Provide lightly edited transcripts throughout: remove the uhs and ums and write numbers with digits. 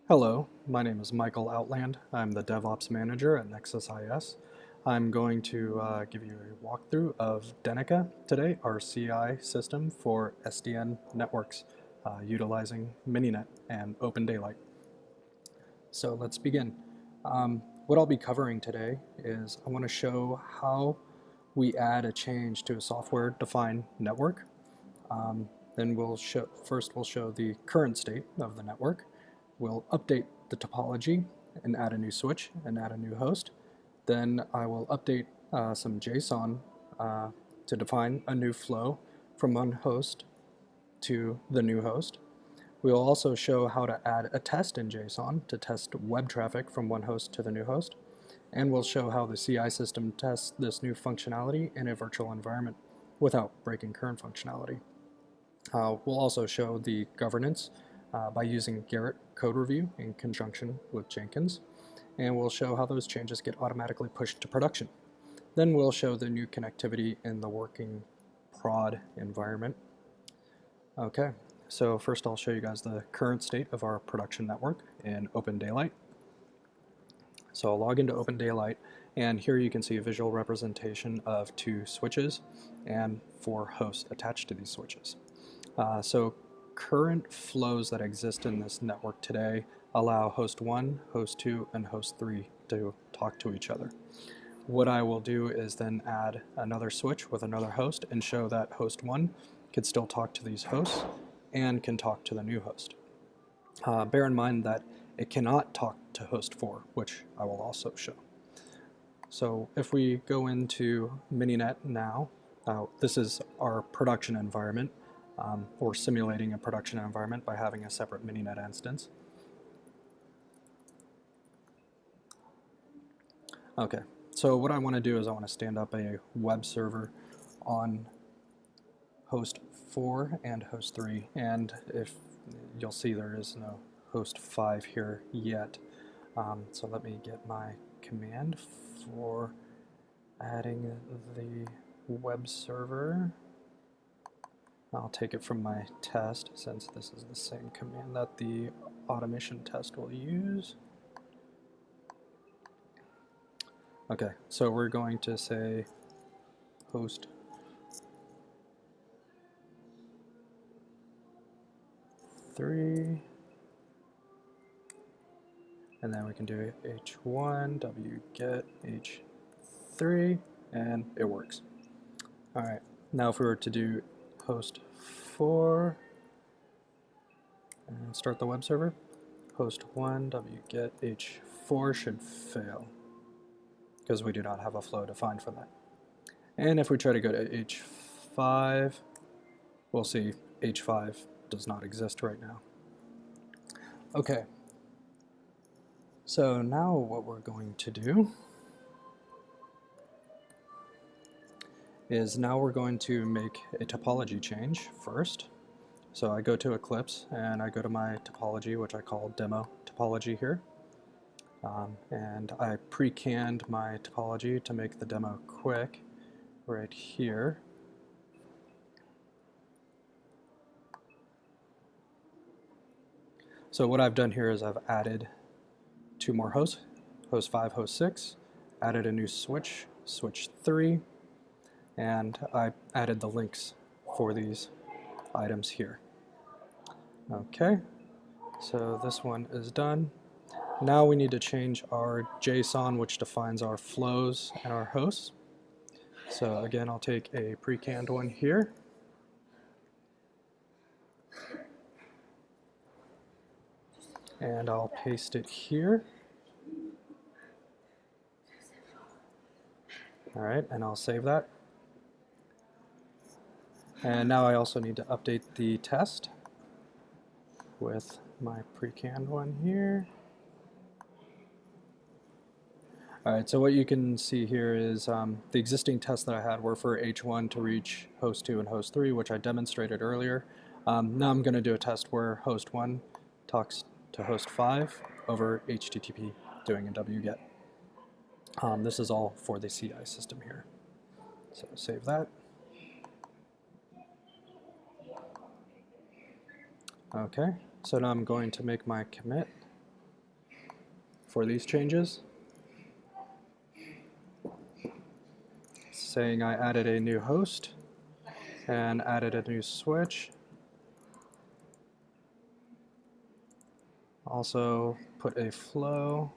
Hello, my name is Michael Outland. I'm the DevOps Manager at Nexus IS. I'm going to give you a walkthrough of Denica today, our CI system for SDN networks, utilizing Mininet and OpenDaylight. So let's begin. What I'll be covering today is I want to show how we add a change to a software-defined network. Then we'll show the current state of the network. We'll update the topology and add a new switch and add a new host. Then I will update some JSON to define a new flow from one host to the new host. We will also show how to add a test in JSON to test web traffic from one host to the new host. And we'll show how the CI system tests this new functionality in a virtual environment without breaking current functionality. We'll also show the governance by using Garrett code review in conjunction with Jenkins, and we'll show how those changes get automatically pushed to production. Then we'll show the new connectivity in the working prod environment. Okay, so first I'll show you guys the current state of our production network in OpenDaylight. So I'll log into OpenDaylight, and here you can see a visual representation of 2 switches and 4 hosts attached to these switches. So current flows that exist in this network today allow host 1, host 2, and host 3 to talk to each other. What I will do is then add another switch with another host and show that host 1 can still talk to these hosts and can talk to the new host. Bear in mind that it cannot talk to host 4, which I will also show. So if we go into Mininet now, this is our production environment. Or simulating a production environment by having a separate Mininet instance. Okay, so what I want to do is I want to stand up a web server on host 4 and host 3, and if you'll see there is no host 5 here yet. So let me get my command for adding the web server. I'll take it from my test, since this is the same command that the automation test will use. Okay, so we're going to say host 3, and then we can do h1 wget h3, and it works. All right, now if we were to do host 4 and start the web server, host 1 wget h4 should fail because we do not have a flow defined for that. And if we try to go to h5, we'll see h5 does not exist right now. Okay, so now what we're going to do is we're going to make a topology change first. So I go to Eclipse and I go to my topology, which I call demo topology here. And I pre-canned my topology to make the demo quick right here. So what I've done here is I've added 2 more hosts, host 5, host 6, added a new switch, switch 3, and I added the links for these items here. Okay, so this one is done. Now we need to change our JSON, which defines our flows and our hosts. So again, I'll take a pre-canned one here. And I'll paste it here. All right, and I'll save that. And now I also need to update the test with my pre-canned one here. All right, so what you can see here is the existing tests that I had were for H1 to reach host 2 and host 3, which I demonstrated earlier. Now I'm going to do a test where host 1 talks to host 5 over HTTP doing a wget. This is all for the CI system here. So save that. Okay, so now I'm going to make my commit for these changes, saying I added a new host and added a new switch. Also put a flow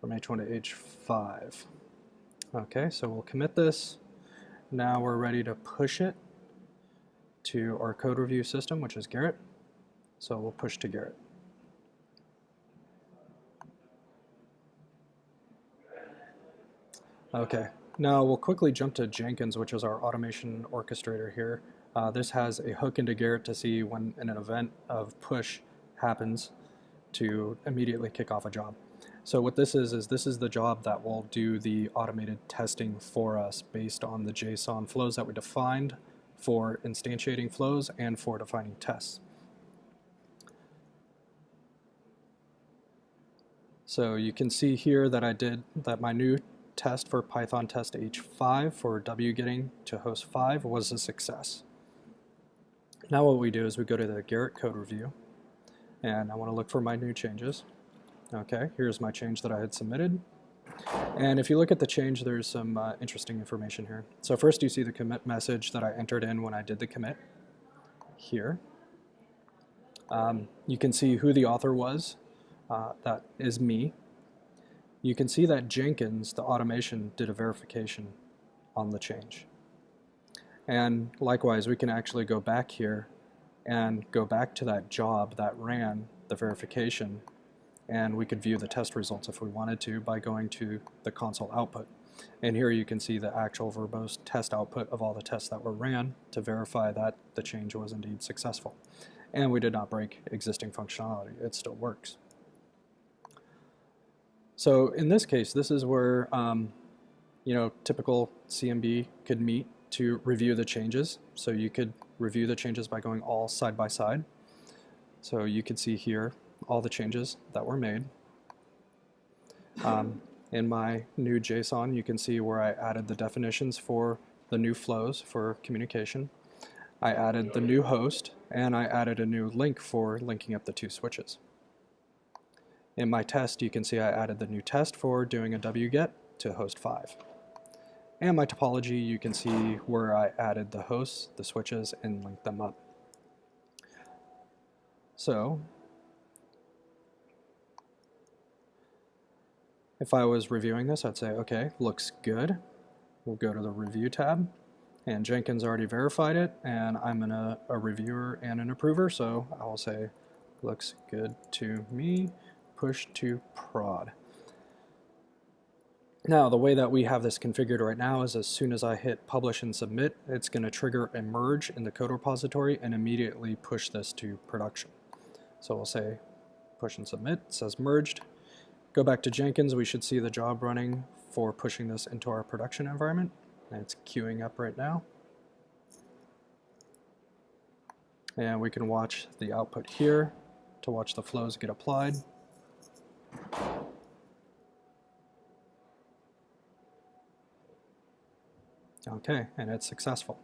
from H1 to H5. Okay, so we'll commit this. Now we're ready to push it to our code review system, which is Garrett. So we'll push to Garrett. Okay, now we'll quickly jump to Jenkins, which is our automation orchestrator here. This has a hook into Garrett to see when an event of push happens to immediately kick off a job. So what this is this is the job that will do the automated testing for us based on the JSON flows that we defined for instantiating flows and for defining tests. So you can see here that my new test for Python test H5 for wgetting to host 5 was a success. Now what we do is we go to the Garrett code review, and I want to look for my new changes. Okay, here's my change that I had submitted. And if you look at the change, there's some interesting information here. So first you see the commit message that I entered in when I did the commit here. You can see who the author was. That is me. You can see that Jenkins, the automation, did a verification on the change. And likewise, we can actually go back here and go back to that job that ran the verification, and we could view the test results if we wanted to by going to the console output. And here you can see the actual verbose test output of all the tests that were ran to verify that the change was indeed successful. And we did not break existing functionality. It still works. So in this case, this is where typical CMB could meet to review the changes. So you could review the changes by going all side by side. So you could see here all the changes that were made. In my new JSON, you can see where I added the definitions for the new flows for communication. I added the new host, and I added a new link for linking up the two switches. In my test, you can see I added the new test for doing a wget to host 5. And my topology, you can see where I added the hosts, the switches, and linked them up. So if I was reviewing this, I'd say, okay, looks good. We'll go to the review tab, and Jenkins already verified it, and I'm a reviewer and an approver, so I will say, looks good to me. Push to prod. Now, the way that we have this configured right now is as soon as I hit publish and submit, it's going to trigger a merge in the code repository and immediately push this to production. So we'll say push and submit, it says merged. Go back to Jenkins, we should see the job running for pushing this into our production environment, and it's queuing up right now. And we can watch the output here to watch the flows get applied. Okay, and it's successful.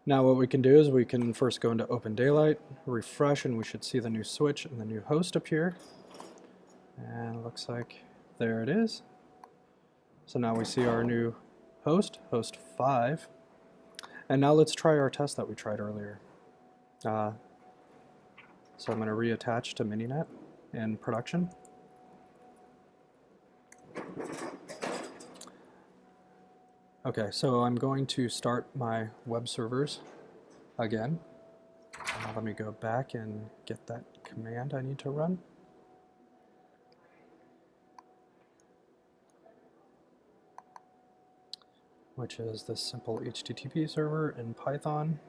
Now what we can do is we can first go into OpenDaylight, refresh, and we should see the new switch and the new host appear. And it looks like there it is. So now we see our new host, host 5. And now let's try our test that we tried earlier. So I'm going to reattach to Mininet in production. Okay, so I'm going to start my web servers again. Let me go back and get that command I need to run. Which is this simple HTTP server in Python.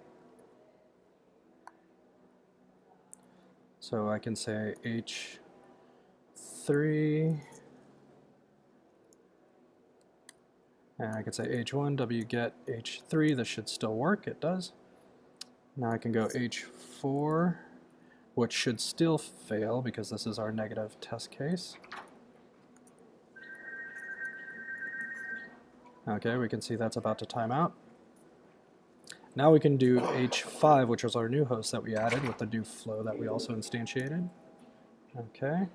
So I can say H3, and I can say H1, wget H3, this should still work, it does. Now I can go H4, which should still fail because this is our negative test case. Okay, we can see that's about to time out. Now we can do H5, which was our new host that we added with the new flow that we also instantiated. Okay.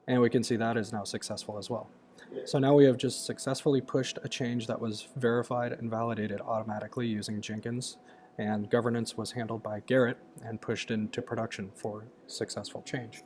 And we can see that is now successful as well. So now we have just successfully pushed a change that was verified and validated automatically using Jenkins, and governance was handled by Garrett and pushed into production for successful change.